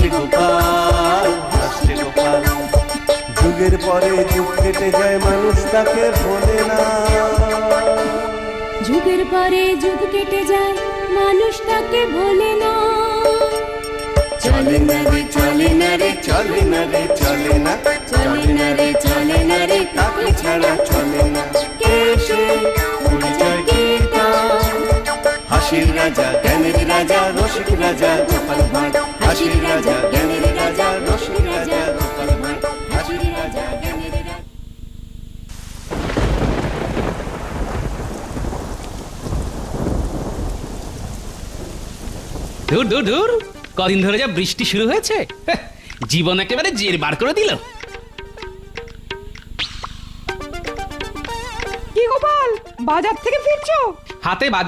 হাসছে গোপাল, হাসছে গোপাল। যুগের পরে যুগ কেটে যায়, মানুষ তাকে ভোলে না। যুগের পরে যুগ কেটে যায়, মানুষ তাকে ভোলে না। চলে না রে, চলে না রে, চলে না রে, চলে না, চলে না রে, চলে না রে, তাকে ছাড়া চলে না। কে সে? পরিচয় কি তার? হাসির রাজা, জ্ঞানের রাজা, রসিক রাজা গোপাল ভাঁড়। হাসির রাজা, জ্ঞানের রাজা, রসিক রাজা গোপাল ভাঁড়। হাসির রাজা, জ্ঞানের রাজা। ধুর ধুর ধুর, কদিন ধরে যা বৃষ্টি শুরু হয়েছে, হ্যাঁ, জীবন একেবারে জের বার করে দিল। কি গোপাল, বাজার থেকে ফিরছো? হাতে বাজার